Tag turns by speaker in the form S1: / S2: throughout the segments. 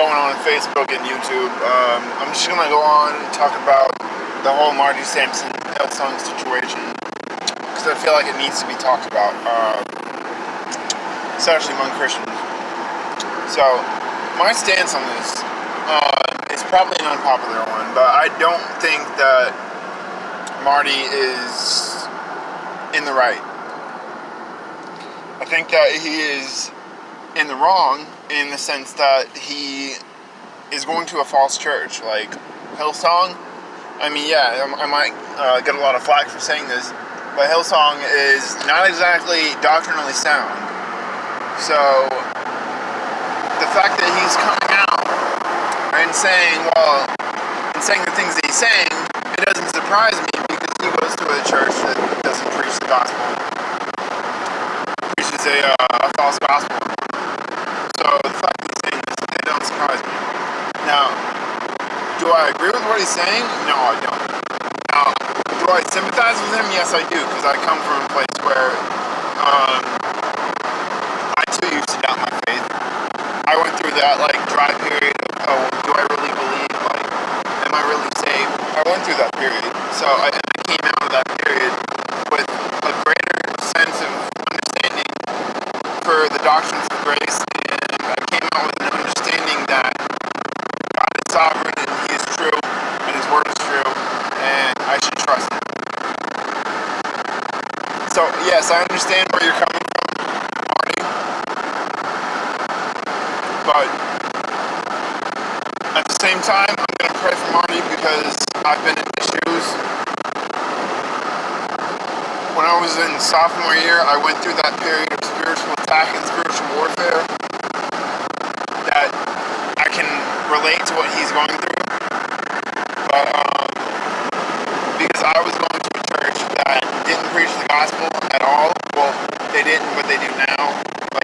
S1: going on Facebook and YouTube. I'm just gonna go on and talk about the whole Marty Sampson Hillsong situation because I feel like it needs to be talked about, especially among Christians. So, my stance on this is probably an unpopular one, but I don't think that Marty is in the right. I think that he is in the wrong in the sense that he is going to a false church like Hillsong. I mean, yeah, I might get a lot of flack for saying this, but Hillsong is not exactly doctrinally sound. So the fact that he's coming out and saying the things that he's saying, it doesn't surprise me because he goes to a church that doesn't preach the gospel. Preaches a false gospel. So the fact that he's saying this, it don't surprise me. Now, do I agree with what he's saying? No, I don't. Now, do I sympathize with him? Yes, I do, because I come from a place where I too used to doubt my faith. I went through that dry period of, do I really believe? Am I really saved? I went through that period. So I came out of that period with a greater sense of understanding for the doctrines of grace, and I came out with an understanding that God is sovereign and He is true and His word is true and I should trust Him. So yes, I understand where you're coming from, Marty, but at the same time, I'm going to pray for Marty because I've been in his shoes. When I was in sophomore year, I went through that period of spiritual attack and spiritual warfare that I can relate to what he's going through. But because I was going to a church that didn't preach the gospel at all. Well, they didn't, but they do now.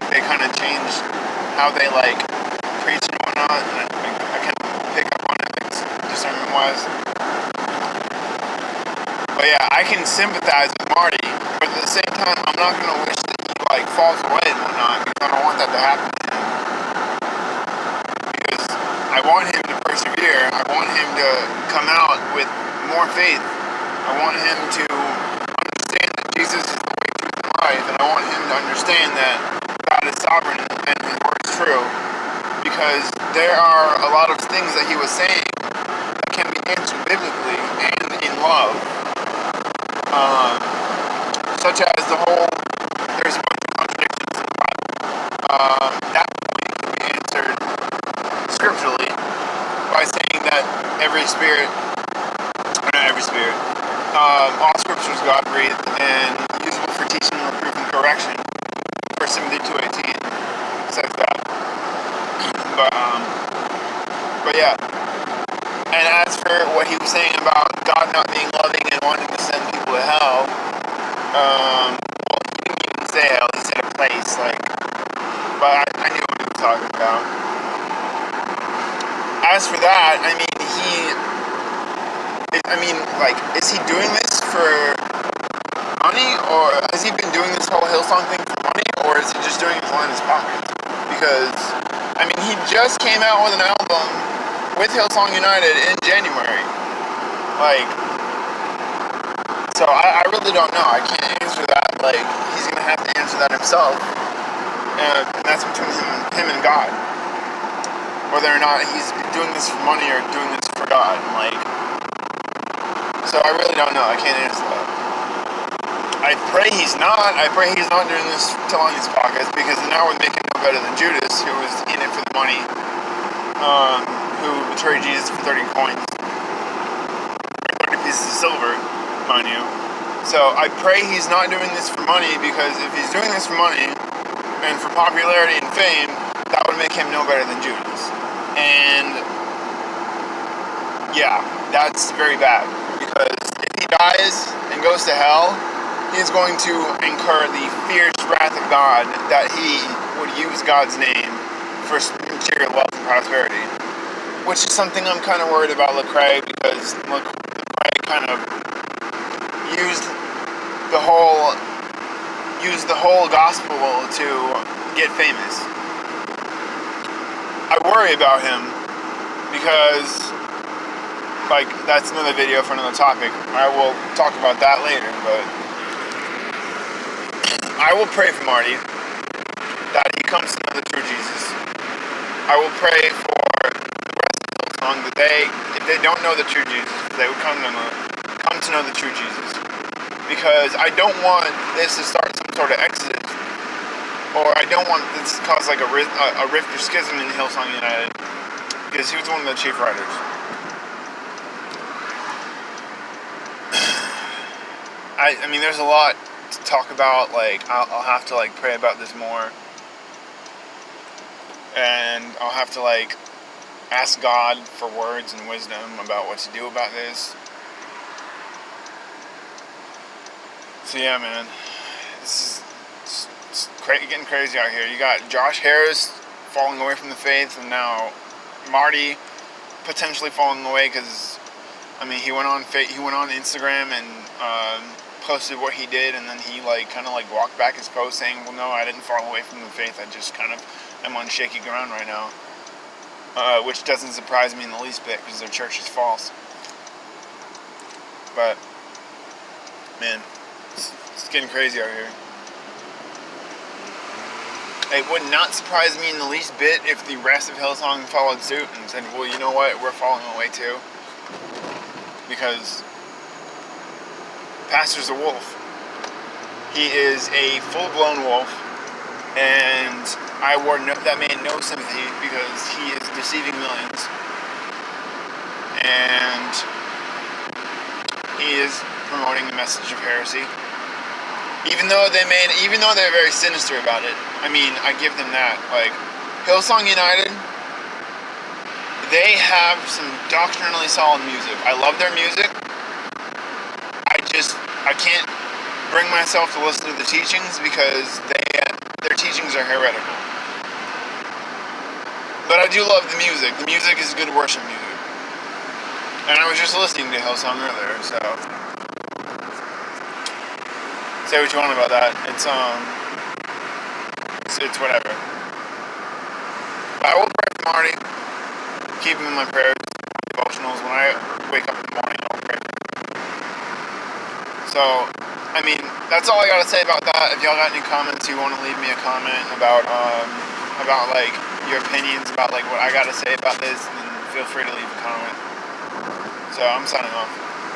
S1: They kind of changed how they preach and whatnot, and I can pick up on it discernment-wise. But yeah, I can sympathize with Marty, but at the same time, I'm not going to wish that he falls away and whatnot, because I don't want that to happen to him. Because I want him to persevere. I want him to come out with more faith. I want him to understand that Jesus is the way, truth, and life, and I want him to understand that God is sovereign and His word is true. Because there are a lot of things that he was saying that can be answered biblically and in love. Such as there's a bunch of contradictions in the Bible. That point can be answered scripturally by saying that all scripture is God-breathed and usable for teaching, reproof, and correction. 1 Timothy 2:18 says that. But yeah. And as for what he was saying about God not being loving and wanting to send people to hell, well, he didn't even say hell, he said a place, but I knew what he was talking about. As for that, is he doing this for money, or has he been doing this whole Hillsong thing for money, or is he just doing it to line his pockets? Because, he just came out with an album with Hillsong United in January. So I really don't know. I can't answer that. He's going to have to answer that himself. And that's between him and God. Whether or not he's doing this for money or doing this for God. So I really don't know. I can't answer that. I pray he's not. I pray he's not doing this to line his pockets, because now we're making no better than Judas, who was in it for the money, who betrayed Jesus for 30 coins, or 30 pieces of silver, mind you. So I pray he's not doing this for money, because if he's doing this for money and for popularity and fame, that would make him no better than Judas. And yeah, that's very bad, because if he dies and goes to hell, he's going to incur the fierce wrath of God that he would use God's name for material wealth and prosperity. Which is something I'm kind of worried about Lecrae, because Lecrae kind of used the whole gospel to get famous. I worry about him because, like, that's another video for another topic. I will talk about that later, but I will pray for Marty that he comes to know the true Jesus. I will pray for the rest of Hillsong that if they don't know the true Jesus, they would come to know the true Jesus. Because I don't want this to start some sort of exodus, or I don't want this to cause like a rift or schism in Hillsong United, because he was one of the chief writers. I mean, there's a lot to talk about. Like, I'll have to like pray about this more, and I'll have to like ask God for words and wisdom about what to do about this. So yeah, man, it's getting crazy out here. You got Josh Harris falling away from the faith, and now Marty potentially falling away because, I mean, he went on Instagram and posted what he did, and then he like kind of like walked back his post saying, "Well, no, I didn't fall away from the faith. I just kind of am on shaky ground right now," which doesn't surprise me in the least bit because their church is false. But man, it's getting crazy out here. It would not surprise me in the least bit if the rest of Hillsong followed suit and said, "Well, you know what? We're falling away too," because Pastor's a wolf. He is a full-blown wolf, and I award that man no sympathy because he is deceiving millions, and he is promoting the message of heresy. Even though they're very sinister about it. I mean, I give them that. Like, Hillsong United, they have some doctrinally solid music. I love their music. I can't bring myself to listen to the teachings because their teachings are heretical. But I do love the music. The music is good worship music. And I was just listening to Hillsong earlier, so say what you want about that. It's whatever. But I will pray for Marty. Keep him in my prayers, devotionals. When I wake up in the morning, I'll pray. So, I mean, that's all I gotta say about that. If y'all got any comments, you want to leave me a comment about like your opinions about like what I gotta say about this, then feel free to leave a comment. So I'm signing off.